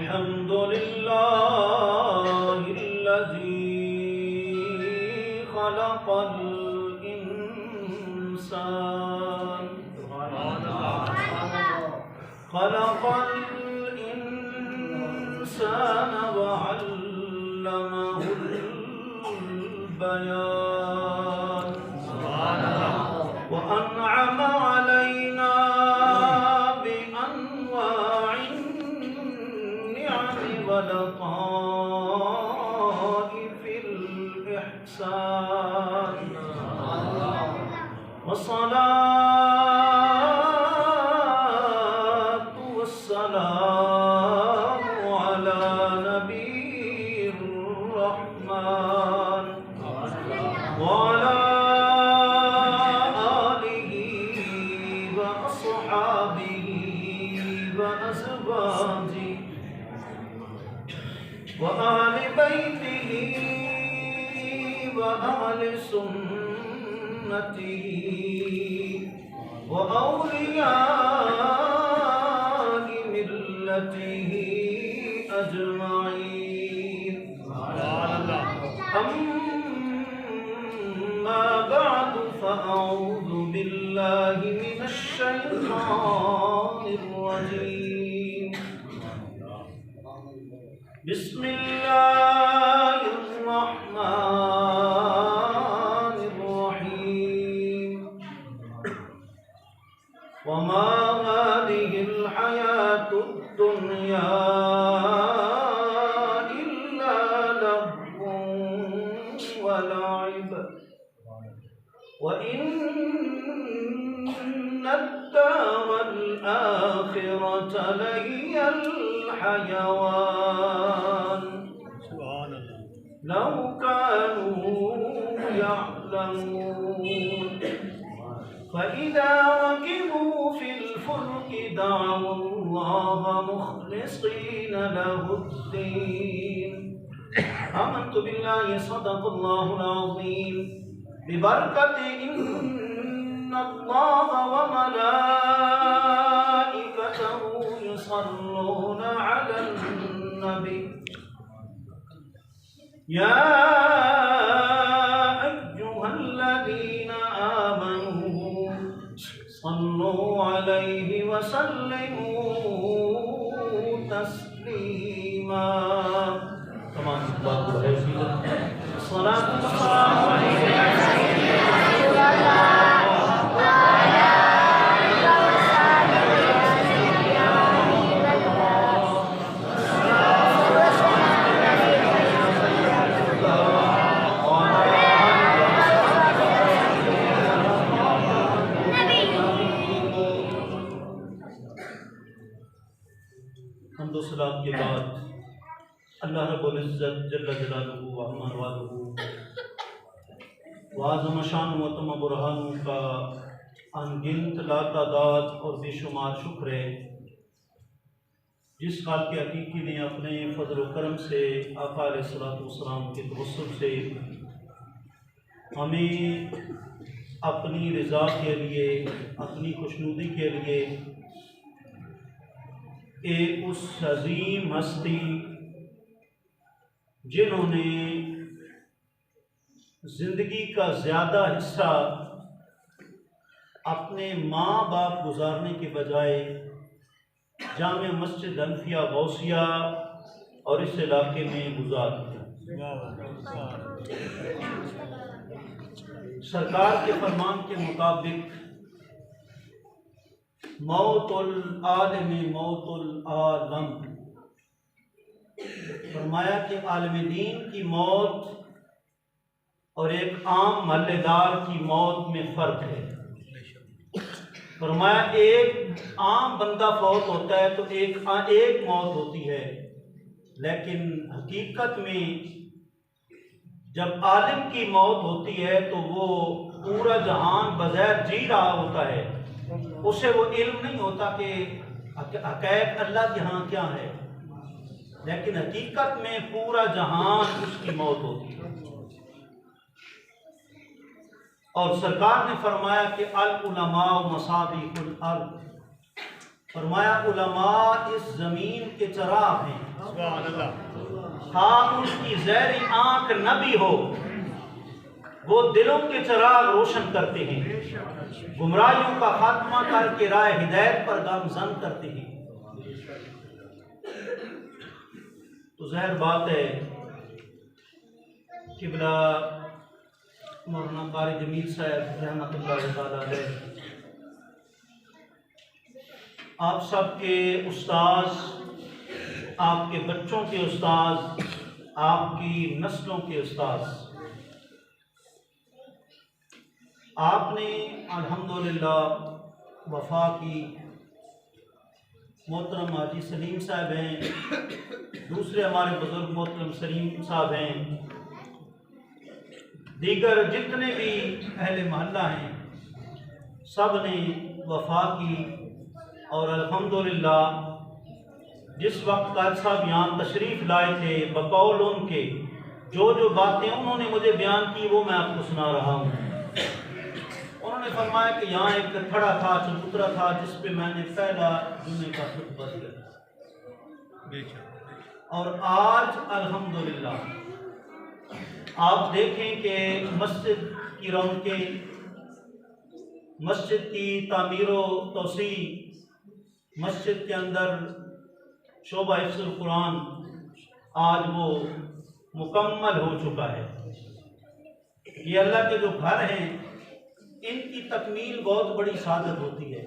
अल्हम्दुलिल्लाहिल्लज़ी खलक़ल इंसान वअल्लमहुल बयान व अनअम अलैना बिअनवाइन निअम व लताइफिल इहसान व सलातु वस्सलामु अला नबीर रहमान व अला आलिहि व अस्हाबिहि व अज़वाजिहि व अहलि बैतिहि व अहलि सुन्नतिहि व औलियाइ मिल्लतिहि अजमाइन। अम्मा बअद फ़अऊज़ु बिल्लाहि मिनश शैतानिर रजीम। बिस्मिल्लाहिर रहमानिर रहीम। वमा हादिहिल हयातुद दुनिया इल्ला लह्वुन व लइब व इन्नद दारल आखिरत लहियल हयवान लौ कानू यअलमून। फ़इज़ा रकिबू फ़िल फ़ुल्कि दअवु अल्लाह मुख़लिसीन लहुद्दीन। आमन्तु बिल्लाहि सदक़ल्लाहुल अज़ीम। बिबरकति इन्नल्लाह व मलाइकतहु युसल्लूना अलन नबी या अय्युहल्लज़ीना आमनू सल्लू अलैहि व सल्लिमू तस्लीमा। तमाम बात है सलात सलाम सलाम के बाद अल्लाह रब्बुल इज़्ज़त जल्ल जलालुहु व अम्मा वालुहु व आज़म शानु व तम बुरहानु का अनगिनत लातादाद और बेशुमार शुक्र है जिस खाल के हकीकी ने अपने फजल व करम से आका अलैहिस्सलातु वस्सलाम के तवस्सुल से हमें अपनी रज़ा के लिए अपनी खुशनुदी के लिए एक उस अज़ीम हस्ती जिन्होंने ज़िंदगी का ज़्यादा हिस्सा अपने माँ बाप गुजारने के बजाय जामे मस्जिद अनफिया गौसिया और इस इलाके में गुजार दिया। सरकार के फरमान के मुताबिक मौतुल आलम मौतुल आलम, फरमाया कि आलम दीन की मौत और एक आम महल्लेदार की मौत में फ़र्क है। फरमाया एक आम बंदा फौत होता है तो एक मौत होती है, लेकिन हकीकत में जब आलिम की मौत होती है तो वो पूरा जहान बग़ैर जी रहा होता है, उसे वो इल्म नहीं होता कि हक़ैक़ अल्लाह के यहाँ क्या है, लेकिन हकीकत में पूरा जहान उसकी मौत होती है। और सरकार ने फरमाया कि अल उलमा मसाबिकुल अर्द, फरमाया उलमा इस जमीन के चराग हैं, हाँ उनकी ज़हरी आंख न भी हो, वो दिलों के चराग रोशन करते हैं, गुमराहियों का खात्मा करके राह हिदायत पर गामजन करते हैं। तो ज़ाहिर बात है किबला मौलाना कारी जमील साहब रहमतुल्लाह तआला अलैह आप सबके उस्ताद, आपके बच्चों के उस्ताद, आपकी नस्लों के उस्ताद, आपने अल्हम्दुलिल्लाह वफा की। मोहतरम हाजी सलीम साहब हैं, दूसरे हमारे बुजुर्ग मोहतरम सलीम साहब हैं, दीगर जितने भी अहले मोहल्ला हैं, सब ने वफा की। और अल्हम्दुलिल्लाह जिस वक्त क़ाद साहब यहाँ तशरीफ़ लाए थे, बकौल उनके जो बातें उन्होंने मुझे बयान की वो मैं आपको सुना रहा हूँ। उन्होंने फरमाया कि यहाँ एक खड़ा था, चबूतरा था, जिस पे मैंने पहला जुम्मे का खुतबा दिया। और आज अल्हम्दुलिल्लाह आप देखें कि मस्जिद की रौनकें, मस्जिद की तामीर व तोसी, मस्जिद के अंदर शोबा हिफ्ज़ुल कुरान आज वो मुकम्मल हो चुका है। ये अल्लाह के जो घर हैं इनकी तकमील बहुत बड़ी सादत होती है।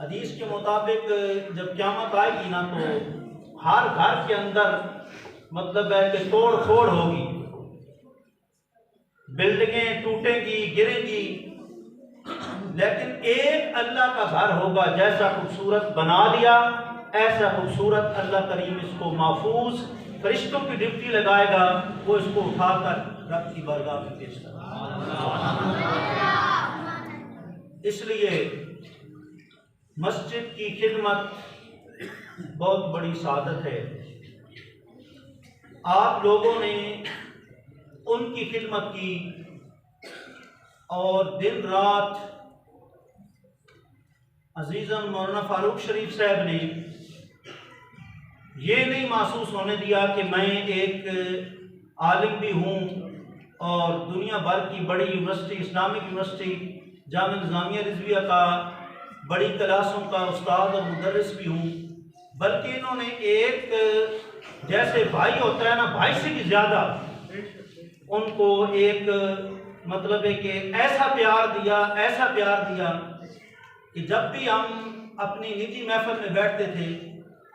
हदीस के मुताबिक जब क़यामत आएगी ना तो हर घर के अंदर मतलब है कि तोड़ फोड़ होगी, बिल्डिंगें टूटेंगी, गिरेंगी, लेकिन एक अल्लाह का घर होगा जैसा खूबसूरत बना दिया ऐसा खूबसूरत अल्लाह करीम इसको महफूज फरिश्तों की ड्यूटी लगाएगा, वो इसको उठाकर रब की बारगाह में पेश करेगा। इसलिए मस्जिद की खिदमत बहुत बड़ी सादत है। आप लोगों ने उनकी खिदमत की और दिन रात अजीज़म मौलाना फारूक शरीफ साहब ने ये नहीं महसूस होने दिया कि मैं एक आलिम भी हूँ और दुनिया भर की बड़ी university, Islamic university Jamia Nizamia Rizvia का बड़ी क्लासों का उस्ताद और मुदर्रिस भी हूँ, बल्कि इन्होंने एक जैसे भाई होता है ना, भाई से भी ज़्यादा उनको एक मतलब है कि ऐसा प्यार दिया कि जब भी हम अपनी निजी महफिल में बैठते थे,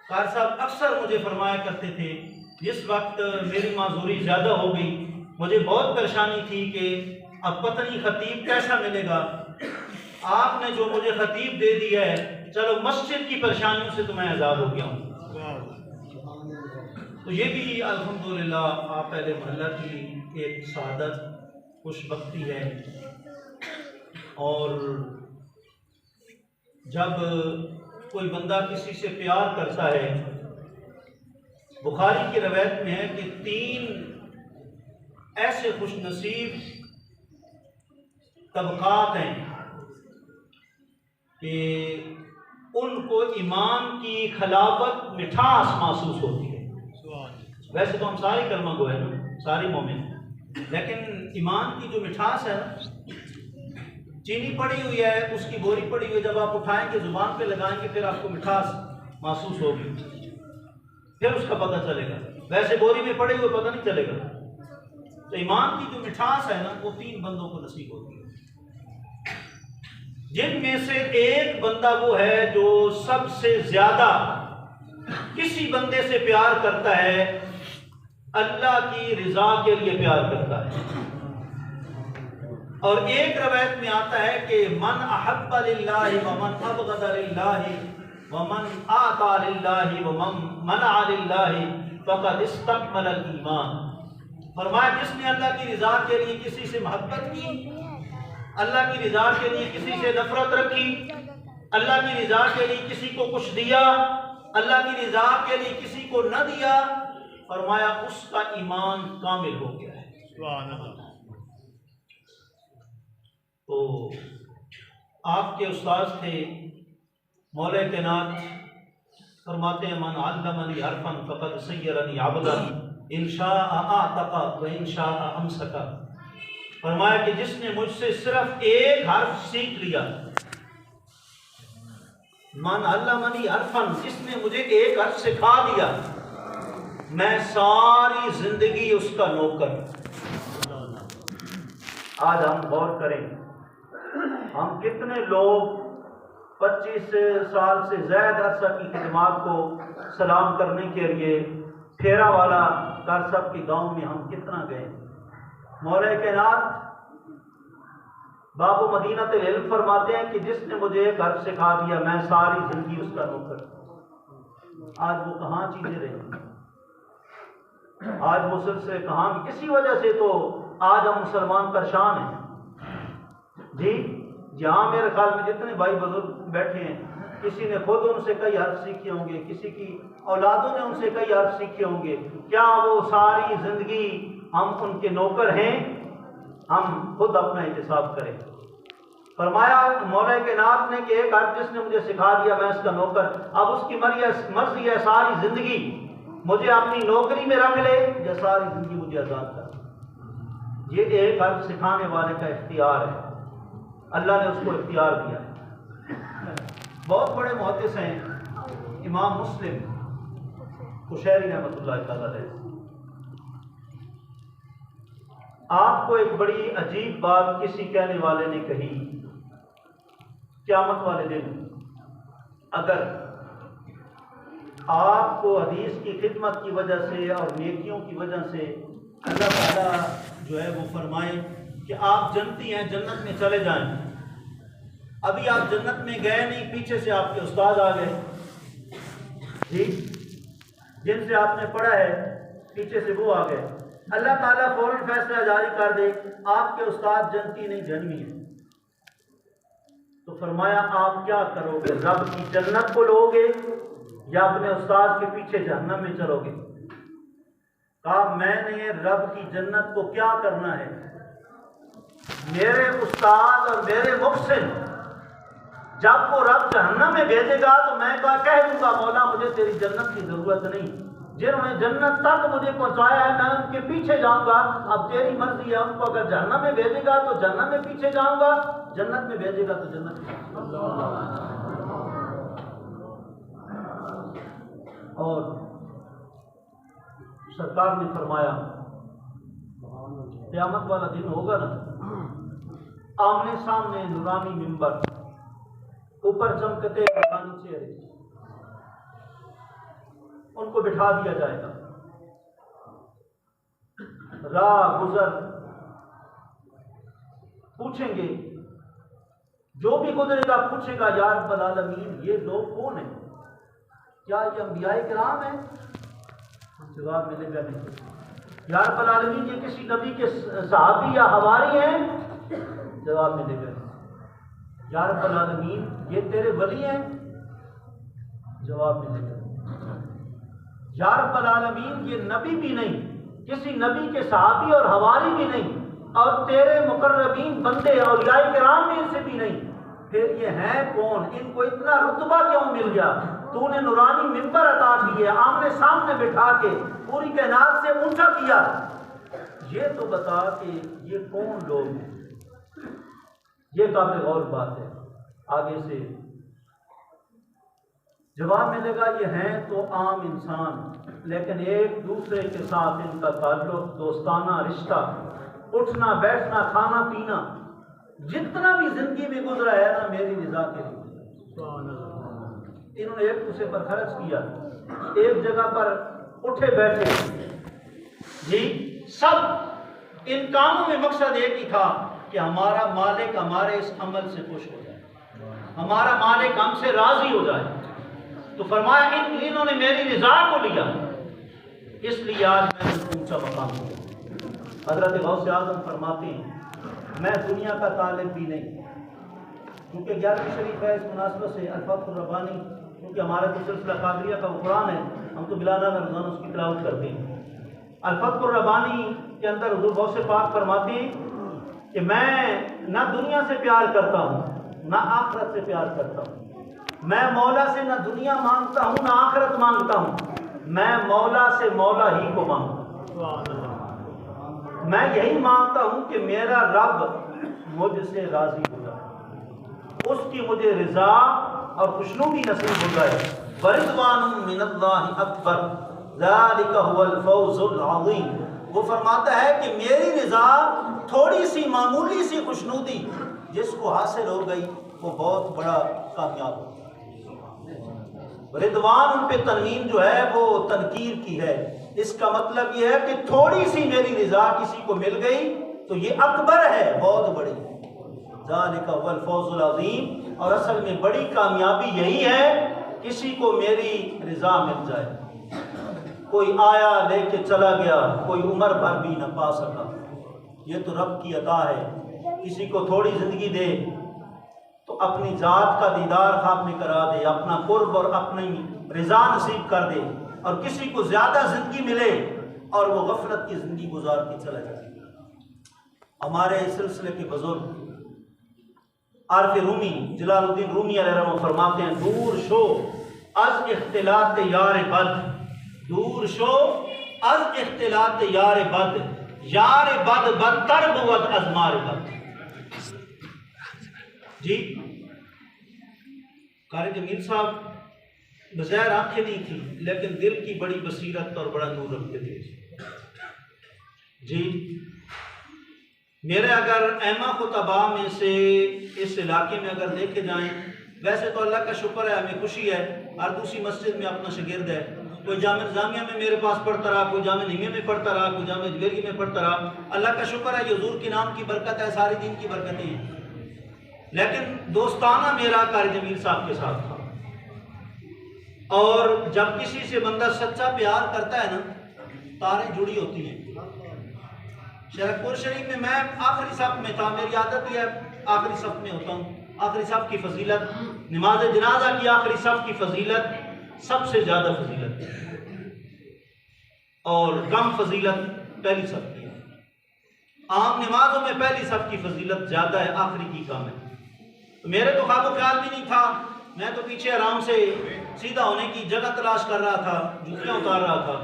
कार साहब अक्सर मुझे फरमाया करते थे, जिस वक्त मेरी माजूरी ज़्यादा हो गई, मुझे बहुत परेशानी थी कि अब पता नहीं खतीब कैसा मिलेगा, आपने जो मुझे खतीब दे दिया है, चलो मस्जिद की परेशानियों से तो मैं आज़ाद हो गया हूँ। तो ये भी अल्हम्दुलिल्लाह आप पहले मोहल्ला की एक सादत खुशबख्ती है। और जब कोई बंदा किसी से प्यार करता है, बुखारी की रवायत में है कि 3 ऐसे खुशनसीब तबकात हैं कि उनको ईमान की खलावत मिठास महसूस होती है। वैसे तो हम सारे कलमा गो है ना, सारे मोमिन, लेकिन ईमान की जो मिठास है ना, चीनी पड़ी हुई है, उसकी बोरी पड़ी हुई है, जब आप उठाएंगे जुबान पे लगाएंगे फिर आपको मिठास महसूस होगी, फिर उसका पता चलेगा। वैसे बोरी में पड़े हुए पता नहीं चलेगा। तो ईमान की जो मिठास है ना, वो 3 बंदों को नसीब होती है, जिनमें से एक बंदा वो है जो सबसे ज्यादा किसी बंदे से प्यार करता है, अल्लाह की रिजा के लिए प्यार करता है। और एक रवायत में आता है कि मन अहब्बा लिल्लाहि व मन अबग़दा लिल्लाहि व मन आता लिल्लाहि व मन मना लिल्लाहि फ़क़द इस्तकमल अल ईमान। फरमाया जिसने अल्लाह की रिजा के लिए किसी से मोहब्बत की, अल्लाह की रिजा के लिए किसी से नफरत रखी, अल्लाह की रिजा के लिए किसी को कुछ दिया, अल्लाह की रिजा के लिए किसी को न दिया, फरमाया उसका ईमान कामिल हो गया है। तो आपके उस्ताद थे मौला के नाथ फरमाते हैं, मन अल्लमनी हरफन फ़क़द सय्यरनी अब्दन इंशाअ आतका व इंशाअ अमसका। फरमाया कि जिसने मुझसे सिर्फ एक हर्फ सीख लिया, मन अल्लमनी हरफन, जिसने मुझे एक हर्फ सिखा दिया, मैं सारी जिंदगी उसका नौकर। आज हम गौर करें, हम कितने लोग 25 साल से ज़्यादा अरसा की खिदमत को सलाम करने के लिए फेरा वाला कर सब के गाँव में हम कितना गए। मौला कायनात बाबू मदीनतुल इल्म फरमाते हैं कि जिसने मुझे एक हर्फ सिखा दिया, मैं सारी जिंदगी उसका नौकर। आज वो कहाँ चीजें रही, आज वो सिलसिले कहाँ, किसी वजह से तो आज हम मुसलमान परेशान हैं जी। जहाँ मेरे ख्याल में जितने भाई बुजुर्ग बैठे हैं, किसी ने खुद उनसे कई हर्फ सीखे होंगे, किसी की औलादों ने उनसे कई हर्फ सीखे होंगे। क्या वो सारी जिंदगी हम उनके नौकर हैं? हम खुद अपना हिसाब करें। फरमाया मौला के नाथ ने कि एक हर्फ जिसने मुझे सिखा दिया, मैं उसका नौकर। अब उसकी मर्जी है सारी जिंदगी मुझे अपनी नौकरी में रख ले या सारी जिंदगी मुझे आजाद कर। ये एक हर्फ सिखाने वाले का इख्तियार है, अल्लाह ने उसको इख्तियार दिया है। बहुत बड़े मुहद्दिस हैं इमाम मुस्लिम कुशैरी रहमतुल्लाह अलैह। आपको एक बड़ी अजीब बात किसी कहने वाले ने कही, क़यामत वाले दिन अगर आपको हदीस की खिदमत की वजह से और नेकियों की वजह से अल्लाह ताला जो है वो फरमाए कि आप जन्नती हैं, जन्नत में चले जाएं। अभी आप जन्नत में गए नहीं, पीछे से आपके उस्ताद आ गए जी, जिनसे आपने पढ़ा है, पीछे से वो आ गए। अल्लाह ताला फौरन फैसला जारी कर दे, आपके उस्ताद जन्नती नहीं जन्मी है। तो फरमाया आप क्या करोगे, रब की जन्नत को लोगे या अपने उस्ताद के पीछे जहन्नम में चलोगे? कहा मैंने रब की जन्नत को क्या करना है, मेरे उस्ताद और मेरे मुहसिन जब वो रब जहन्नम में भेजेगा तो मैं कह दूंगा मौला मुझे तेरी जन्नत की जरूरत नहीं, जिन्होंने जन्नत तक मुझे पहुंचाया है मैं उनके पीछे जाऊंगा। अब तेरी मर्जी है, उनको अगर जहन्नम में भेजेगा तो जहन्नम में पीछे जाऊंगा, जन्नत में भेजेगा तो जन्नत में। और सरकार ने फरमाया क़यामत वाला दिन होगा ना, आमने सामने नूरानी मिंबर, ऊपर चमकते नूरानी चेहरे, उनको बिठा दिया जाएगा। राह गुजर पूछेंगे, जो भी गुजरेगा पूछेगा या रब्बल आलमीन ये लोग कौन हैं, क्या ये अंबियाए किराम हैं? जवाब मिलेगा नहीं। या रब्बल आलमीन ये किसी नबी के सहाबी या हवारी हैं? जवाब मिलेगा नहीं। या रब्बल आलमीन ये तेरे वली हैं? जवाब मिलेगा। या रब्बल आलमीन ये नबी भी नहीं, किसी नबी के सहाबी और हवारी भी नहीं, और तेरे मुकर्रबीन बंदे और औलियाए किराम में इनसे भी नहीं, फिर ये हैं कौन? इनको इतना रुतबा क्यों मिल गया? तूने नूरानी मिंबर अता की है, आमने सामने बिठा के पूरी कायनात से ऊंचा किया, ये तो बता कि ये कौन लोग हैं? ये काबिल गौर बात है। आगे से जवाब मिलेगा ये हैं तो आम इंसान, लेकिन एक दूसरे के साथ इनका ताल्लुक दोस्ताना रिश्ता, उठना बैठना खाना पीना जितना भी जिंदगी में गुजरा है ना मेरी रज़ा के लिए। इन्होंने एक दूसरे पर खर्च किया, एक जगह पर उठे बैठे जी, सब इन कामों में मकसद एक ही था कि हमारा मालिक हमारे इस अमल से खुश हो जाए, हमारा मालिक हमसे राजी हो जाए। तो फरमाया इन्होंने मेरी रज़ा को लिया, इसलिए आज मैंने ऊंचा मकाम दिया। हज़रत गौसे आज़म फरमाते हैं मैं दुनिया का तालिब भी नहीं, क्योंकि 11वीं शरीफ है, इस मुनासिबत से अल-फत्हुर रब्बानी, क्योंकि हमारा तो सिलसिला कादरिया का कुरान है, हम तो बिलाना रोज़ाना उसकी तिलावत करते हैं। अल-फत्हुर रब्बानी के अंदर हुज़ूर गौसे पाक फरमाते हैं कि मैं ना दुनिया से प्यार करता हूँ ना आखिरत से प्यार करता हूँ, मैं मौला से ना दुनिया मांगता हूँ ना आखिरत मांगता हूँ, मैं मौला से मौला ही को मांगता हूँ। मैं यही मांगता हूँ कि मेरा रब मुझसे राजी हो जाए, उसकी मुझे रिजा और खुशनुदी नसीब हो जाए। वरिदवानुम मिनल्लाहि अकबर ज़ालिका हुवल फौज़ुल अज़ीम। वो फरमाता है कि मेरी रिजा थोड़ी सी मामूली सी खुशनुदी जिसको हासिल हो गई वो बहुत बड़ा कामयाब हो। रिदवान उन पे तनवीन जो है वो तनकीर की है, इसका मतलब ये है कि थोड़ी सी मेरी रिजा किसी को मिल गई तो ये अकबर है, बहुत बड़ी। ज़ालिका हुवल फौज़ुल अज़ीम। और असल में बड़ी कामयाबी यही है किसी को मेरी रिजा मिल जाए। कोई आया लेके चला गया, कोई उम्र भर भी न पा सका, ये तो रब की अता है। किसी को थोड़ी ज़िंदगी दे तो अपनी ज़ात का दीदार खाब में करा दे, अपना कुर्ब और अपनी रिजा नसीब कर दे, और किसी को ज़्यादा ज़िंदगी मिले और वो गफलत की ज़िंदगी गुजार के चला जाए। हमारे सिलसिले के बुजुर्ग आरफ रूमी जलालुद्दीन रूमी अलैहिर्रहमत फरमाते हैं, दूर शो अज इख्तिलात यार बद, दूर शो अज इख्तिलात यार बद, यार बद बदतर बुवद अज मार बद। जी कारी जमील साहब बज़ाहिर आंखें नहीं थी लेकिन दिल की बड़ी बसीरत और बड़ा नूर रखते थे। जी मेरे अगर एमा खुतबा में से इस इलाके में अगर देखे जाएं, वैसे तो अल्लाह का शुक्र है, हमें खुशी है, हर दूसरी मस्जिद में अपना शागिर्द है। कोई जामिया जामिया में मेरे पास पढ़ता रहा, कोई जामिया निमिया में पढ़ता रहा, कोई जामिया जवेरी में पढ़ता रहा। अल्लाह का शुक्र है, ये हुजूर के नाम की बरकत है, सारी दीन की बरकतें हैं। लेकिन दोस्ताना मेरा कारी जमील साहब के साथ था, और जब किसी से बंदा सच्चा प्यार करता है ना, तारें जुड़ी होती हैं। शरकपुर शरीफ में मैं आखिरी सफ में था, मेरी आदत ही है आखिरी सफ में होता हूँ। आखिरी सफ की फजीलत, नमाज जनाजा की आखिरी सफ की फजीलत सबसे ज़्यादा फजीलत है, और कम फजीलत पहली सफ की है। आम नमाजों में पहली सफ की फजीलत ज़्यादा है, आखिरी की कम है। तो मेरे तो ख्वाब ख्याल भी नहीं था, मैं तो पीछे आराम से सीधा होने की जगह तलाश कर रहा था, जूतियाँ उतार रहा था,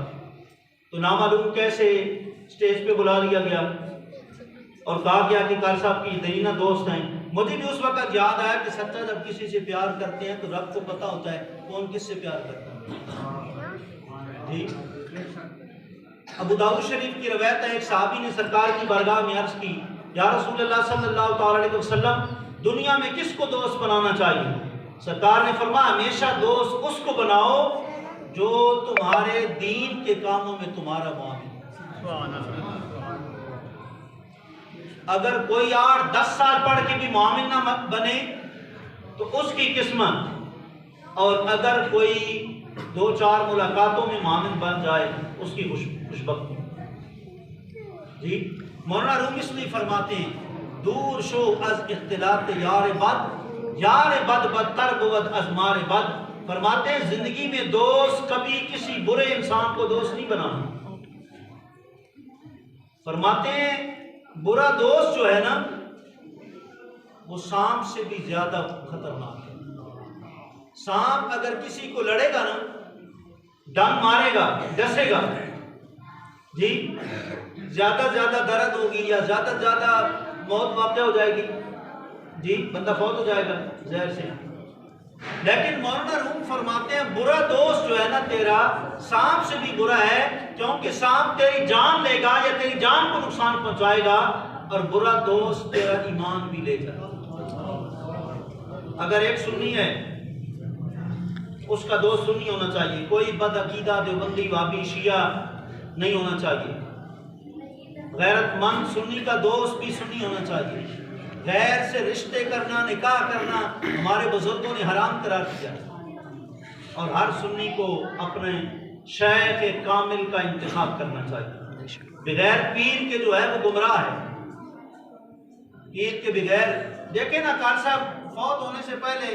तो नामालूम कैसे स्टेज पे बुला लिया गया और कहा गया कि कारी साहब की दरीना दोस्त हैं। मुझे भी उस वक्त याद आया कि सच्चा जब किसी से प्यार करते हैं तो रब को पता होता है कौन किससे प्यार करता है। जी अबू दाऊद शरीफ की रवायत है, एक साहबी ने सरकार की बारगाह में अर्ज की, या रसूलुल्लाह सल्लल्लाहु अलैहि वसल्लम, दुनिया में किसको दोस्त बनाना चाहिए? सरकार ने फरमाया, हमेशा दोस्त उसको बनाओ जो तुम्हारे दीन के कामों में तुम्हारा मुआविन। अगर कोई 8-10 साल पढ़ के भी मुआविन ना बने तो उसकी किस्मत, और अगर कोई 2-4 मुलाकातों में मुआविन बन जाए उसकी खुशबख्ती। जी मौलाना रूमी इसलिए फरमाते हैं, दूर शो अज इख्तिलात यार बद बदतर बुवद अजमार बद। फरमाते हैं जिंदगी में दोस्त कभी किसी बुरे इंसान को दोस्त नहीं बनाना। फरमाते हैं बुरा दोस्त जो है ना वो सांप से भी ज्यादा खतरनाक है। सांप अगर किसी को लड़ेगा ना, डंग मारेगा, डसेगा, जी ज्यादा दर्द होगी या ज्यादा मौत वाक़या हो जाएगी, जी बंदा फौत हो जाएगा जहर से। लेकिन मौलाना रूम फरमाते हैं बुरा दोस्त जो है ना तेरा, सांप से भी बुरा है, क्योंकि सांप तेरी जान लेगा या तेरी जान को नुकसान पहुंचाएगा, और बुरा दोस्त तेरा ईमान भी लेगा। अगर एक सुन्नी है उसका दोस्त सुन्नी होना चाहिए, कोई बदअकीदा देवबंदी वाबी शिया नहीं होना चाहिए। गैरतमंद सुन्नी का दोस्त भी सुन्नी होना चाहिए। गैर से रिश्ते करना, निकाह करना हमारे बुजुर्गों ने हराम करार दिया, और हर सुन्नी को अपने शेख कामिल का इंतखाब करना चाहिए। बगैर पीर के जो है वो गुमराह है। पीर के बगैर देखे ना, कार साहब फौत होने से पहले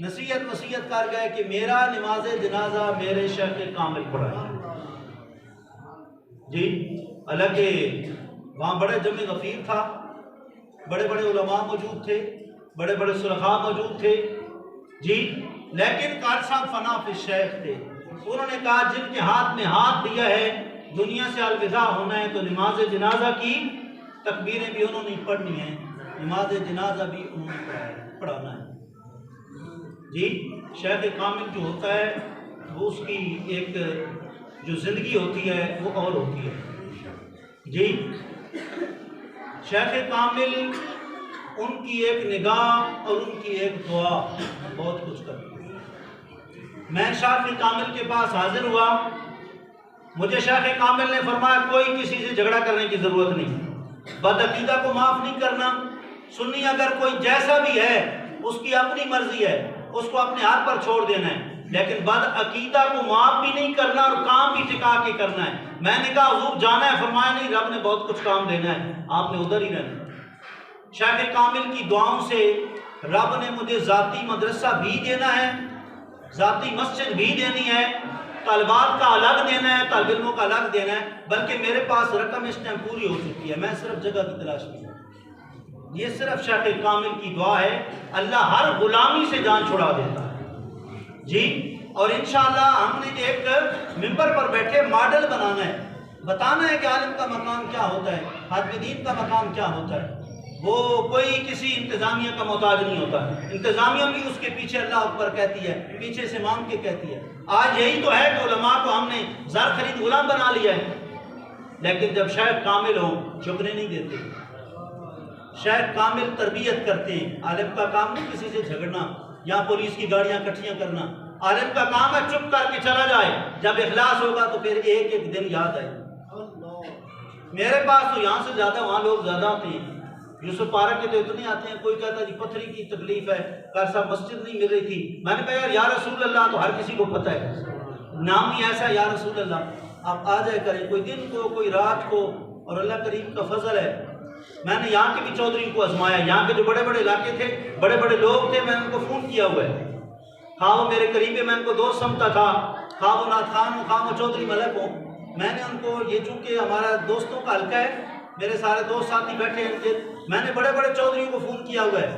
नसीहत कर गए कि मेरा नमाज जनाजा मेरे शेख कामिल पढ़ाए। जी हालांकि वहाँ बड़े जमे गफीर था, बड़े बड़े उलमा मौजूद थे, बड़े बड़े सुलहा मौजूद थे, जी लेकिन कारी साहब फना फिर शेख थे। उन्होंने कहा जिनके हाथ में हाथ दिया है दुनिया से अलविदा होना है तो नमाज जनाजा की तकबीरें भी उन्होंने पढ़नी है, नमाज जनाजा भी उन्होंने पढ़ाना है। जी शेख कामिल जो होता है वो उसकी एक जो ज़िंदगी होती है वो और होती है। जी शेख कामिल उनकी एक निगाह और उनकी एक दुआ बहुत कुछ करती है। मैं शेख कामिल के पास हाजिर हुआ, मुझे शेख कामिल ने फरमाया कोई किसी से झगड़ा करने की ज़रूरत नहीं, बदअकीदा को माफ़ नहीं करना। सुन्नी अगर कोई जैसा भी है उसकी अपनी मर्जी है, उसको अपने हाथ पर छोड़ देना है, लेकिन बदअकीदा को माफ़ भी नहीं करना और काम भी टिका के करना है। मैंने कहा हुजूर जाना है, फरमाया नहीं रब ने बहुत कुछ काम देना है, आपने उधर ही रहना। शेख कामिल की दुआओं से रब ने मुझे ज़ाती मदरसा भी देना है, ज़ाती मस्जिद भी देनी है, तलबात का अलग देना है, तालिब इल्मों का अलग देना है, बल्कि मेरे पास रकम इस टाइम पूरी हो चुकी है, मैं सिर्फ जगह की तलाश में हूँ। ये सिर्फ शेख कामिल की दुआ है, अल्लाह हर गुलामी से जान छुड़ा देता है। जी और इंशाअल्लाह हमने एक मिंबर पर बैठे मॉडल बनाना है, बताना है कि आलिम का मकाम क्या होता है, खादिम दीन का मकाम क्या होता है। वो कोई किसी इंतज़ामिया का मोहताज नहीं होता, इंतज़ामिया भी उसके पीछे अल्लाह अकबर कहती है, पीछे से मांग के कहती है। आज यही तो है कि उलमा को हमने ज़र खरीद गुलाम बना लिया है, लेकिन जब शेख कामिल हो झुकने नहीं देते। शेख कामिल तरबियत करते हैं, आलिम का काम नहीं किसी से झगड़ना या पुलिस की गाड़ियाँ इकट्ठियाँ करना, आलिम का काम है चुप करके चला जाए, जब इखलास होगा तो फिर एक एक दिन याद आए। मेरे पास तो यहाँ से ज़्यादा वहाँ लोग ज़्यादा आते हैं, यूसुफ पार्क के तो इतने आते हैं। कोई कहता जी पथरी की तकलीफ है, कार साहब मस्जिद नहीं मिल रही थी, मैंने कहा यार या रसूल अल्लाह तो हर किसी को पता है, नाम ही ऐसा या रसूल अल्लाह, आप आ जाए करें कोई दिन को कोई रात को, और अल्लाह करीम का फजल है। मैंने यहाँ के भी चौधरी को आजमाया, यहाँ के जो बड़े बड़े इलाके थे, बड़े बड़े लोग थे, मैंने उनको फ़ोन किया हुआ है, खा वो मेरे करीब है, मैं उनको दोस्त समझता था, खा वो नाथ खान हो, खा वो चौधरी मलक हो, मैंने उनको ये चूँकि हमारा दोस्तों का हल्का है, मेरे सारे दोस्त साथी बैठे हैं, मैंने बड़े बड़े चौधरियों को फ़ोन किया हुआ है,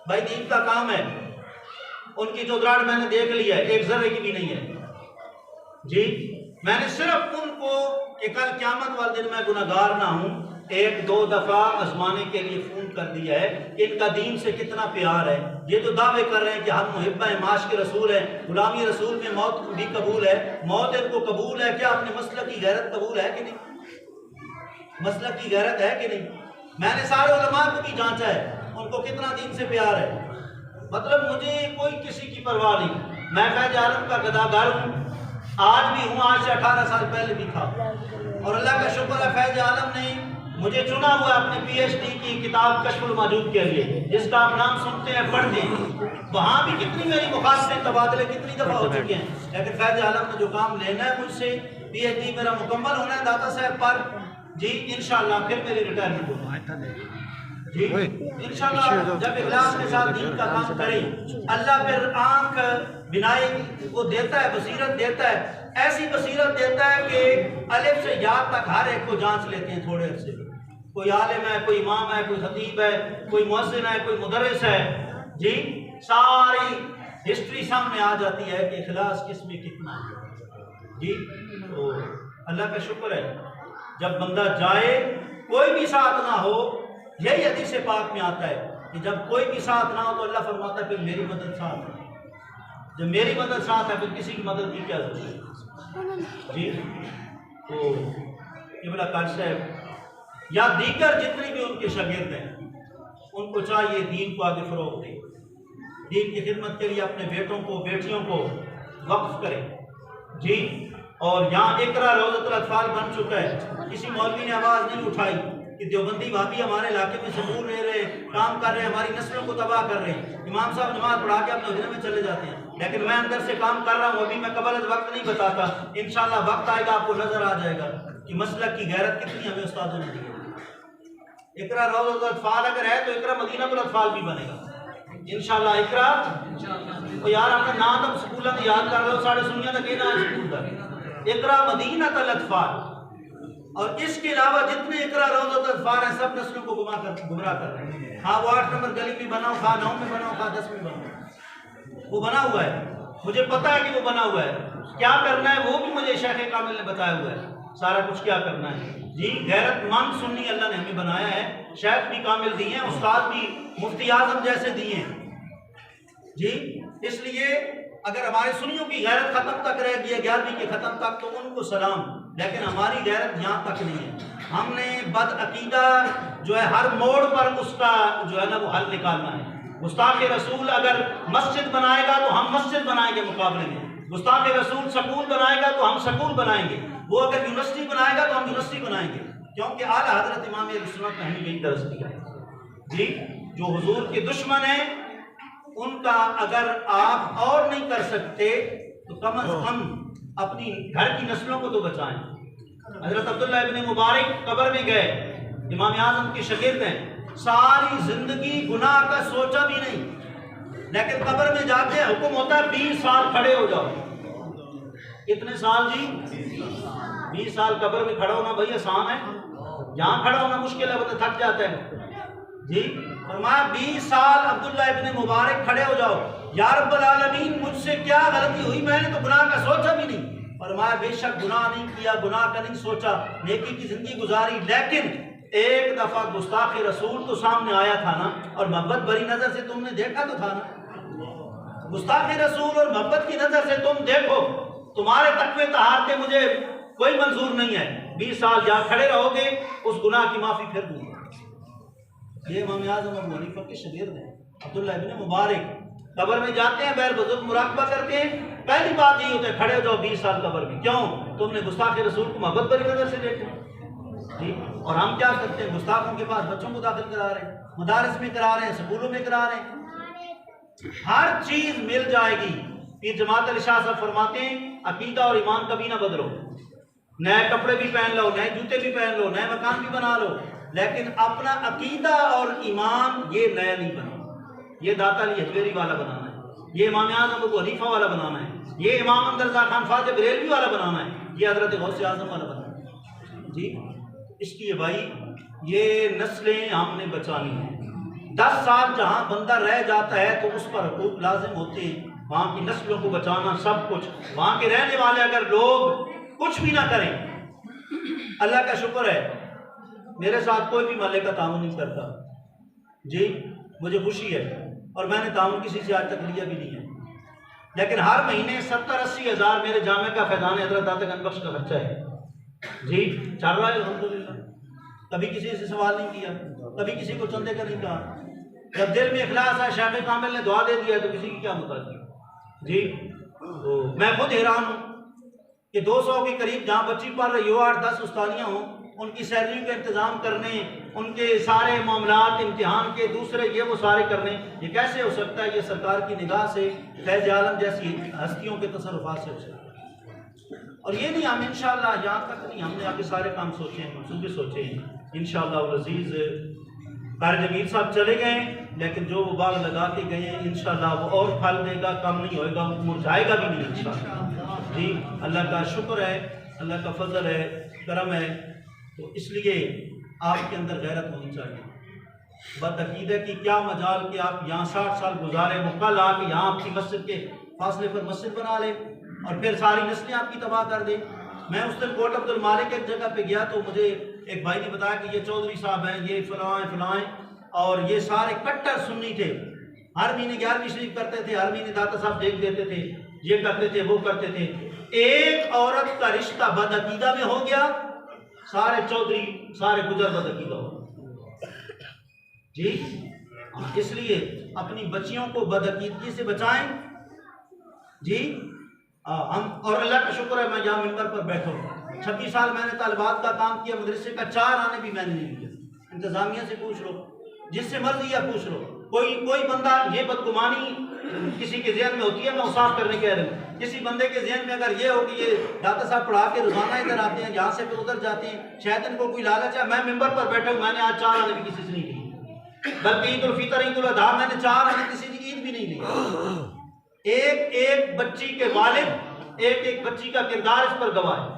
भाई दीन का काम है, उनकी चौधराहट मैंने देख लिया है, एक ज़र्रे की भी नहीं है। जी मैंने सिर्फ उनको कि कल क़यामत वाले दिन मैं गुनहगार ना हूँ, एक दो दफ़ा आजमाने के लिए फ़ोन कर दिया है कि इनका दीन से कितना प्यार है। ये तो दावे कर रहे हैं कि हम मुहिब्बा है, माश के रसूल हैं, गुलामी रसूल में मौत भी कबूल है, मौत इनको कबूल है, क्या अपने मसलक की गैरत कबूल है कि नहीं, मसलक की गैरत है कि नहीं। मैंने सारे उलमा को भी जांचा है, उनको कितना दीन से प्यार है, मतलब मुझे कोई किसी की परवाह नहीं। मैं फैज़ आलम का गदागार हूँ, आज भी हूँ, आज से 18 साल पहले भी था, और अल्लाह का शुक्र है फैज़ आलम ने मुझे चुना हुआ अपने PhD की किताब कश्फुल मौजूद के लिए, जिसका आप नाम सुनते हैं पढ़ते हैं। वहाँ भी कितनी मेरी मुखालफतें तबादले कितनी दफ़ा हो चुके हैं, लेकिन फैज़ आलम ने जो काम लेना है मुझसे, PhD मेरा मुकम्मल होना है दाता साहब पर, जी इंशाअल्लाह फिर मेरी रिटायरमेंट होगी। जी इंशाअल्लाह जब इखलास के साथ दीन का काम करें, अल्लाह फिर आंख बिनाई वो देता है, बसीरत देता है, ऐसी बसीरत देता है कि अलिफ से याद तक हर एक को जांच लेते हैं थोड़े अरसे। कोई आलिम है, कोई इमाम है, कोई खतीब है, कोई मुअज्जिन है, कोई मुदर्रिस है, जी सारी हिस्ट्री सामने आ जाती है कि इखलास किस में कितना है। जी तो अल्लाह का शुक्र है, जब बंदा जाए कोई भी साथ ना हो, यही हदीस पाक में आता है कि जब कोई भी साथ ना हो तो अल्लाह फरमाता है फिर मेरी मदद साथ है, जब मेरी मदद साथ है फिर किसी की मदद की क्या जरूरत है। जी तो इब्ला कारी साहब या दीगर जितने भी उनके शागिर्द हैं, उनको चाहिए दीन को आगे फरोग दें, दीन की खिदमत के लिए अपने बेटों को बेटियों को वक्फ करें। जी और यहाँ इकरा रौज़तुल अतफाल बन चुका है, किसी मौलवी ने आवाज़ नहीं उठाई कि देवबंदी भाभी हमारे इलाके में सबूर ले रहे, काम कर रहे हैं, हमारी नस्लों को तबाह कर रहे हैं। इमाम साहब नमाज पढ़ा के अपने हुजरे में चले जाते हैं, लेकिन मैं अंदर से काम कर रहा हूँ, अभी मैं कबल वक्त नहीं बताता, इंशाअल्लाह वक्त आएगा आपको नजर आ जाएगा कि मसलक की गैरत कितनी हमें उस्तादों ने दी है। इकरा रौज़तुल अतफाल अगर है तो इकरा मदीनतुल अतफाल भी बनेगा इंशाअल्लाह। इकरा तो यार अपने ना तो स्कूल याद कर लो, साढ़े सुनिया तक ना स्कूल का इकरा मदीनतुल अतफाल, और इसके अलावा जितने इकरा रौज़तुल अतफाल हैं सब नस्लों को गुमराह कर रहे हैं। हाँ वो 8 नंबर गली में बनाओ, खा 9 में बनाओ, खा 10 में बनाओ, वो बना हुआ है, मुझे पता है कि वो बना हुआ है, क्या करना है वो भी मुझे शेख कामिल ने बताया हुआ है, सारा कुछ क्या करना है जी। गैरतमंद सुन्नी अल्लाह ने हमें बनाया है, शेख भी कामिल दिए हैं, उस्ताद भी मुफ्ती आजम जैसे दिए हैं जी। इसलिए अगर हमारे सुन्नियों की गैरत खत्म तक रह गई है 11वीं के खत्म तक तो उनको सलाम, लेकिन हमारी गैरत यहाँ तक नहीं है। हमने बदअकीदा जो है हर मोड़ पर उसका जो है ना वो हल निकालना है। गुस्ताख रसूल अगर मस्जिद बनाएगा तो हम मस्जिद बनाएंगे मुकाबले में, गुस्ताख रसूल स्कूल बनाएगा तो हम स्कूल बनाएंगे, वो अगर यूनिवर्सिटी बनाएगा तो हम यूनिवर्सिटी बनाएंगे, क्योंकि आला हजरत इमाम अहले सुन्नत ने हमें यही दर्ज दिया है जी। जो हुजूर के दुश्मन हैं उनका अगर आप और नहीं कर सकते तो कम अज कम अपनी घर की नस्लों को तो बचाएं। हजरत अब्दुल्ला इब्न मुबारक कब्र में गए, इमाम आजम के शागिर्द हैं, सारी जिंदगी गुनाह का सोचा भी नहीं, लेकिन कब्र में जाके हुक्म होता है 20 साल खड़े हो जाओ। कितने साल जी? 20 साल कब्र में खड़ा होना भाई आसान है, यहाँ खड़ा होना मुश्किल है, वो थक जाता है जी। फरमाया 20 साल अब्दुल्ला इब्न मुबारक खड़े हो जाओ, या रब्बल आलमीन मुझसे क्या गलती हुई, मैंने तो गुनाह का सोचा भी नहीं। फरमाया बेशक गुनाह नहीं किया, गुनाह का नहीं सोचा, नेकी की जिंदगी गुजारी, लेकिन एक दफा गुस्ताख रसूल तो सामने आया था ना, और मोहब्बत भरी नजर से तुमने देखा तो था ना। गुस्ताख रसूल और मोहब्बत की नजर से तुम देखो, तुम्हारे तकवे तहारते मुझे कोई मंजूर नहीं है। 20 साल जहाँ खड़े रहोगे उस गुनाह की माफी फिर दूंगा। ये इमाम आज़म अबू हनीफा के शागिर्द हैं अब्दुल्ला इब्न मुबारक, कब्र में जाते हैं, बैर बुजुर्ग मुराकबा करते हैं, पहली बात यही होता है खड़े हो जाओ 20 साल कब्र में। क्यों? तुमने गुस्ताख रसूल को मोहब्बत भरी नजर से देखा जी। और हम क्या करते हैं, गुस्ताखों के पास बच्चों को दाखिल करा रहे हैं, मदारस में करा रहे हैं, स्कूलों में करा रहे हैं, हर चीज मिल जाएगी। पीर जमात अली शाह साहब फरमाते हैं अकीदा और ईमान कभी ना बदलो, नए कपड़े भी पहन लो, नए जूते भी पहन लो, नए मकान भी बना लो, लेकिन अपना अकीदा और ईमान ये नया नहीं बना। ये दाता अली हजवेरी वाला बनाना है, ये इमाम आज़म अबू हनीफा वाला बनाना है, ये इमाम अहमद रज़ा खान फाज़िल बरेलवी वाला बनाना है, ये हज़रत गौसे आज़म वाला बनाना है जी। इसलिए भाई ये नस्लें हमने बचानी हैं। 10 साल जहाँ बंदा रह जाता है तो उस पर हुकूक लाजिम होते हैं, वहाँ की नस्लों को बचाना सब कुछ। वहाँ के रहने वाले अगर लोग कुछ भी ना करें, अल्लाह का शुक्र है मेरे साथ कोई भी माले का ताउन नहीं करता जी, मुझे खुशी है, और मैंने ताउन किसी से आज तक लिया भी नहीं है, लेकिन हर महीने 70-80 हज़ार मेरे जामे का फैज़ान हज़रत दाता गंजबख्श का खर्चा है जी, चल रहा है अल्हम्दुलिल्लाह। कभी किसी से सवाल नहीं किया, कभी किसी को चंदे का नहीं कहा। जब दिल में इखलास है, शेख कामिल ने दुआ दे दिया तो किसी की क्या मुताबिक जी। तो मैं खुद हैरान हूँ कि 200 के करीब जहाँ बच्ची पढ़ रही हो, 8-10 उस्तादियाँ हों, उनकी सैलरी का इंतज़ाम करने, उनके सारे मामलात इम्तिहान के दूसरे ये वो सारे करने, ये कैसे हो सकता है? ये सरकार की निगाह से फैज़ आलम जैसी हस्तियों के तसर्रुफ़ात से हो सकता है। और ये नहीं, हम इंशाअल्लाह यहाँ तक नहीं, हमने आगे सारे काम सोचे हैं, मंसूबे सोचे हैं इंशाअल्लाह अज़ीज़। कारी जमीर साहब चले गए, लेकिन जो वो बाग लगा के गए हैं इंशाअल्लाह वो और फल देगा, कम नहीं होएगा, मुरझाएगा भी नहीं इंशाअल्लाह जी। अल्लाह का शुक्र है, अल्लाह का फजल है, करम है। तो इसलिए आपके अंदर गैरत होनी चाहिए। बदअकीदे की क्या मजाल कि आप यहाँ 60 साल गुजारे, वो कल आके यहाँ आपकी मस्जिद के फासले पर मस्जिद बना ले और फिर सारी नस्लें आपकी तबाह कर दे। मैं उस दिन कोट अब्दुल मालिक एक जगह पे गया तो मुझे एक भाई ने बताया कि ये चौधरी साहब हैं, ये फलाएं, और ये सारे कट्टर सुन्नी थे, हर महीने 11वीं शरीफ करते थे, हर महीने दाता साहब देख देते थे, ये करते थे, वो करते थे। एक औरत का रिश्ता बदअकीदा में हो गया, सारे चौधरी सारे गुजर बदअकीदा हो जी। इसलिए अपनी बच्चियों को बदअकीदगी से बचाएं जी। हम और अल्लाह का शुक्र है मैं यहाँ मिंबर पर बैठा हूँ। 26 साल मैंने तालिबात का काम किया, मदरसे का 4 आने भी मैंने नहीं किया। इंतजामिया से पूछ लो, जिससे मर्जी या पूछ लो, कोई बंदा, ये बदगुमानी किसी के ज़हन में होती है, मैं साफ करने कह रहा हूँ, किसी बंदे के ज़हन में अगर ये हो कि ये दाता साहब पढ़ा के रोजाना इधर आते हैं, यहाँ से फिर उधर जाते हैं, शायद इनको कोई लालच है। मैं मिंबर पर बैठा हूँ, मैंने आज 4 आने भी किसी से नहीं ली, बल्कि ईद उल फितर, ईद उल अज़हा मैंने 4 आने किसी की ईद भी नहीं ली। एक बच्ची के वालिद, एक बच्ची का किरदार इस पर गवाह है।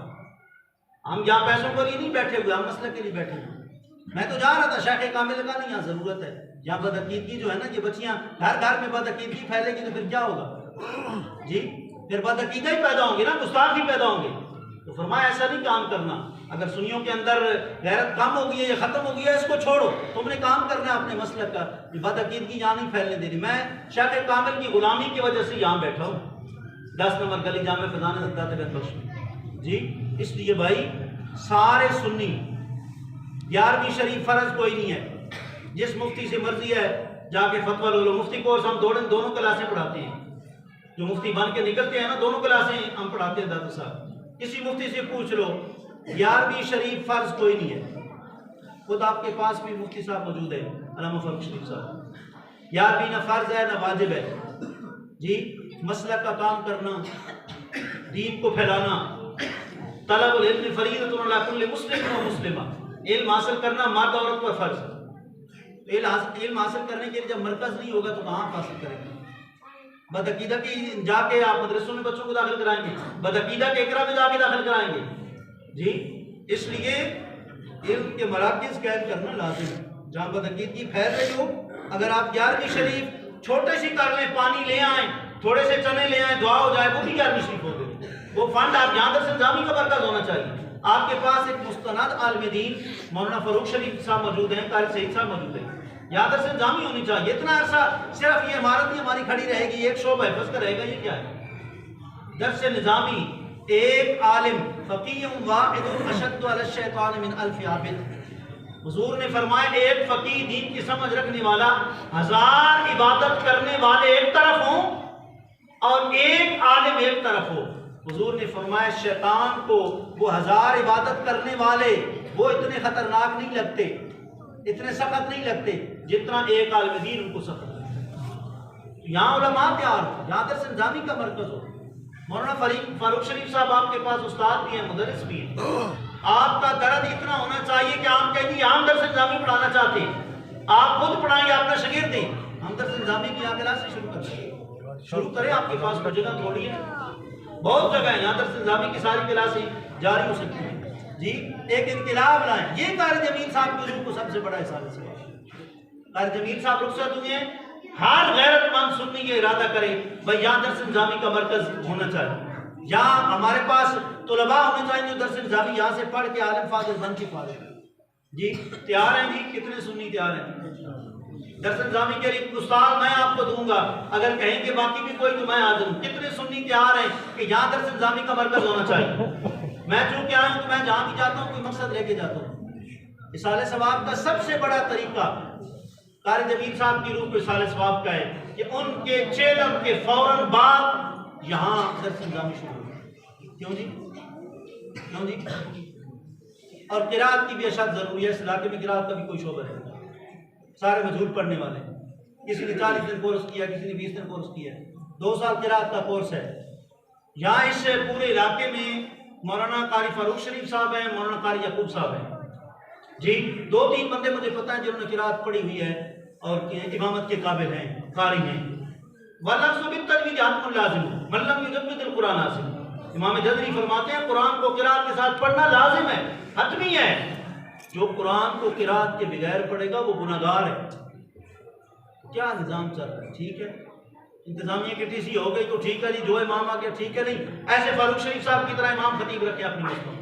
हम यहाँ पैसों पर ही नहीं बैठे हुए, हम मसले के लिए बैठे हुए। मैं तो जा रहा था, शेख कामिल का नहीं यहाँ जरूरत है। यहाँ बदअकीदगी जो है ना, ये बच्चियाँ घर घर में बदअकीदगी फैलेगी तो फिर क्या होगा? जी, फिर बदअकीदा ही पैदा होंगे ना, गुस्ताख ही पैदा होंगे। तो फरमाया ऐसा नहीं काम करना। अगर सुन्नियों के अंदर गैरत कम हो गई है या ख़त्म हो गई है, इसको छोड़ो, तुमने काम करना है अपने मसलक का, बदअकीदगी यहाँ नहीं फैलने देनी। मैं शेख कामिल की गुलामी की वजह से यहाँ बैठा हूँ, 10 नंबर गली जामे फैजान बख्श जी। इसलिए भाई सारे सुन्नी, 11वीं शरीफ फ़र्ज कोई नहीं है, जिस मुफ्ती से मर्जी है जाके फतवा लो। मुफ्ती कोर्स हम दोनों क्लासें पढ़ाते हैं, जो मुफ्ती बन के निकलते हैं ना, दोनों क्लासें हम पढ़ाते हैं दादा साहब। किसी मुफ्ती से पूछ लो, 11वीं शरीफ फ़र्ज कोई नहीं है। खुद आपके पास भी मुफ्ती साहब मौजूद है, अल्लामा फ़ारूक शरीफ साहब। 11वीं ना फ़र्ज है ना वाजिब है जी। मसलक का काम करना, दीन को फैलाना, तलबुल इल्म फरीदतुन अला कुल्लि मुस्लिम व मुस्लिमा, इल्म हासिल करना मर्द औरत पर फर्ज है। इल्म हासिल करने के लिए जब मरकज नहीं होगा तो कहाँ हासिल करेंगे? बदअकीदा की जाके आप मदरसों में बच्चों को दाखिल कराएंगे, बदअकीदा के इकरा में जाके दाखिल कराएंगे जी। इसलिए इल्म के मराकिज़ कैद करना लाजिम है, जहाँ बदअकीदगी फैल रही हो। अगर आप 11वीं शरीफ छोटे सी कर लें, पानी ले आए, थोड़े से चने ले आए, दुआ हो जाए, वो भी 11वीं शरीफ हो गई। वो फंड आप यहाँ दरस निज़ामी का मरकज होना चाहिए। आपके पास एक मुस्तनद आलिम दीन मौलाना फ़ारूक शरीफ साहब मौजूद हैं, कारी सईद साहब मौजूद हैं, यहाँ दरस निज़ामी होनी चाहिए। इतना अर्सा सिर्फ ये इमारत ही हमारी खड़ी रहेगी, एक शोबा हिफ़्ज़ का रहेगा, ये क्या है? दरस निज़ामी एक आलिम फ़क़ीह वाहिद अशद्दु अला शैतान मिन अल्फ़ि आबिद। हुज़ूर ने फरमाया एक फ़क़ीह दीन की समझ रखने वाला 1000 इबादत करने वाले एक तरफ हों और एक आलिम एक तरफ हो। हुजूर ने फरमाया शैतान को वो 1000 इबादत करने वाले वो इतने खतरनाक नहीं लगते, इतने सख्त नहीं लगते जितना एक आलिम दीन उनको सख्त लगता है। यहाँ उलमा तैयार हो, यहाँ दरस निज़ामी का मरकज हो। मौलाना फ़ारूक शरीफ साहब आपके पास उस्ताद भी हैं, मुदर्रिस भी हैं। आपका दर्द इतना होना चाहिए कि आप कहेंगे हम दरस निज़ामी पढ़ाना चाहते हैं, आप खुद पढ़ाएंगे, अपना शागिर्द दें, हम दरस निज़ामी की यहाँ क्लास से शुरू करें। आपके पास कोई जगह थोड़ी है, बहुत जगह है, यहाँ दरस निज़ामी की सारी क्लासें जारी हो सकती हैं जी। एक इनकलाब लाएं, ये कारी जमील साहब के रूह को सबसे बड़ा हिसाब है। कारी जमील साहब रुखसत हुए हैं, हर गैरतमंद सुन्नी ये इरादा करे भाई यहाँ दरस निज़ामी का मरकज होना चाहिए, यहाँ हमारे पास तुलबा होने चाहिए जो दरस निज़ामी यहाँ से पढ़ के आलिम फाजिल बन के फाजिल जी। तैयार हैं जी? कितने सुन्नी तैयार हैं दरस निज़ामी के लिए? उस्ताद मैं आपको दूंगा, अगर कहेंगे बाकी भी कोई तो मैं हाजिर हूँ। कितने सुन्नी तैयार हैं कि यहाँ दरस निज़ामी का मरकज होना चाहिए? मैं चूंकि आया हूँ तो मैं जहाँ भी जाता हूँ कोई मकसद लेके जाता हूँ। इसाले सवाब का सबसे बड़ा तरीका कारी जमील साहब की रूह को इसाले सवाब का है कि उनके चेलम के फौरन बाद यहाँ दरस निज़ामी शुरू हो। क्यों जी? क्यों जी? और किरात की भी अशद जरूरी है। इस इलाके में किरात का भी कोई शोबा है, सारे मजहूर पढ़ने वाले, किसी ने 40 दिन कोर्स किया, किसी ने 20 दिन कोर्स किया, 2 साल किरात का कोर्स है। यहाँ इस पूरे इलाके में मौलाना कारी फ़ारूक शरीफ साहब हैं, मौलाना कारी यकूब साहब हैं जी। 2-3 बंदे मुझे पता है जिन्होंने किरात पढ़ी हुई है और इमामत के काबिल हैं, कारी हैं। इमाम जज़री फरमाते हैं कुरान को किरात के साथ पढ़ना लाजिम है, हतमी है। जो कुरान को किरात के बगैर पढ़ेगा वो गुनाहगार है। क्या निज़ाम चल रहा है? ठीक है, इंतजामिया की टीसी हो गई तो ठीक है जी, जो इमाम आ गया ठीक है, नहीं ऐसे फ़ारूक शरीफ साहब की तरह इमाम खतीब रखे अपनी मस्जिद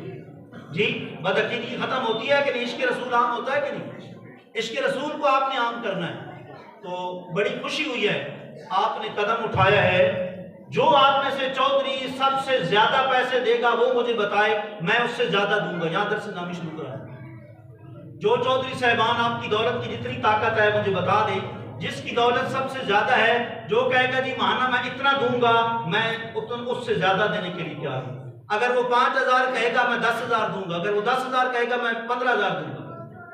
जी। बदअकीदगी खत्म होती है कि नहीं? इश्क़ रसूल आम होता है कि नहीं? इश्क़ रसूल को आपने आम करना है। तो बड़ी खुशी हुई है आपने कदम उठाया है। जो आप में से चौधरी सबसे ज्यादा पैसे देगा वो मुझे बताए, मैं उससे ज्यादा दूंगा। यहाँ दरस निज़ामी शुरू करा है। जो चौधरी साहबान आपकी दौलत की जितनी ताकत है मुझे बता दे, जिसकी दौलत सबसे ज्यादा है, जो कहेगा जी महाना मैं इतना दूंगा, मैं उससे ज्यादा देने के लिए तैयार हूं। अगर वो 5000 कहेगा मैं 10,000 दूंगा, अगर वो 10,000 कहेगा मैं 15,000 दूंगा।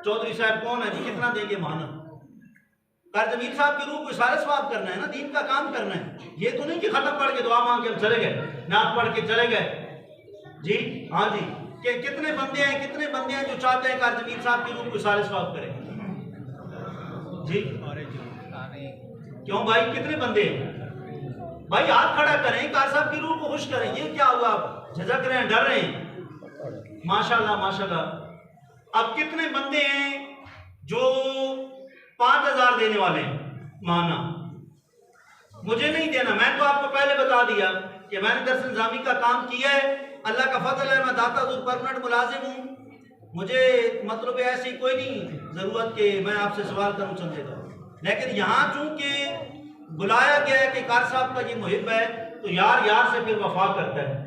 चौधरी साहब कौन है जी? कितना देंगे महाना? कारी जमील साहब की रूह को इशारे सवाब करना है ना, दीन का काम करना है। ये तो नहीं कि खत्म पढ़ के दुआ मांग के हम चले गए, नात पढ़ के चले गए जी। हाँ जी, कि कितने बंदे हैं जो चाहते हैं कारी जमील साहब की रूह को इशारे सवाब करें जी? क्यों भाई, कितने बंदे हैं भाई? हाथ खड़ा करें, कार साहब की रूह को खुश करें। ये क्या हुआ, आप झिझक रहे हैं, डर रहे हैं? माशाल्लाह माशाल्लाह। अब कितने बंदे हैं जो 5000 देने वाले हैं माना? मुझे नहीं देना। मैं तो आपको पहले बता दिया कि मैंने दर्स निज़ामी का काम किया है, अल्लाह का फजल है, मैं दाता जुल परमानेंट मुलाजिम हूँ। मुझे मतलब ऐसी कोई नहीं ज़रूरत कि मैं आपसे सवाल करूँ चंदे का। लेकिन यहाँ चूँकि बुलाया गया है कि कार साहब का ये मुहिब है, तो यार यार से फिर वफा करता है।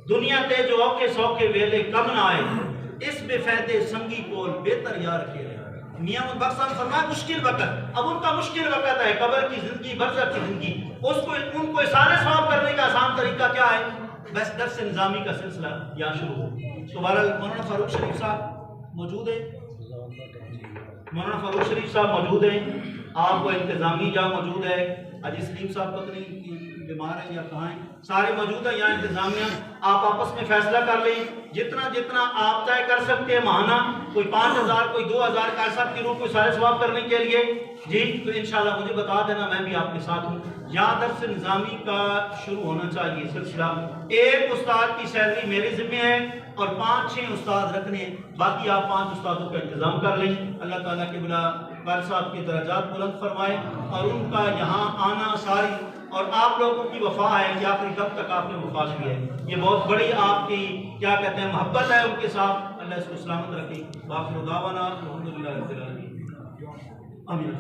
दुनिया ते जो औके सौके वेले कम ना आए, इस बेफायदे संगी कोल बेहतर यार के मियां बख्श साहब फरमाया मुश्किल वक्त, अब उनका मुश्किल वक्त है, कब्र की जिंदगी, बरज़ख की जिंदगी, उसको उनको इशारे सवाब करने का आसान तरीका क्या है? बस दर्स निज़ामी का सिलसिला यहाँ शुरू हो। तो बहरहाल मौलाना फारूक शरीफ साहब मौजूद है, मौलाना फारूक शरीफ साहब मौजूद हैं, आपको इंतजामी जहाँ मौजूद है, अजी सलीम साहब पता नहीं बीमार हैं या कहाँ हैं, सारे मौजूद हैं यहाँ इंतजामिया। आप आपस में फैसला कर लें, जितना जितना आप तय कर सकते हैं महाना, कोई 5000 कोई 2000 का साहब की रूप में सारे सवाब करने के लिए जी, तो इंशाल्लाह मुझे बता देना, मैं भी आपके साथ हूँ। यहाँ दर्स निज़ामी का शुरू होना चाहिए सिलसिला। एक उस्ताद की सैलरी मेरे जिम्मे है और 5-6 उस्ताद रखने, बाकी आप 5 उस्तादों का इंतजाम कर लें। अल्लाह ताला के बिला कार साहब के दर्जात बुलंद फरमाए और उनका यहाँ आना सारी और आप लोगों की वफा है कि आखिरी दम तक आपने वफा की है, ये बहुत बड़ी आपकी क्या कहते हैं मोहब्बत है उनके साथ। अल्लाह इसको सलामत रखे। बाकी दावाना अल्हम्दुलिल्लाह रब्बिल आलमीन। आमीन।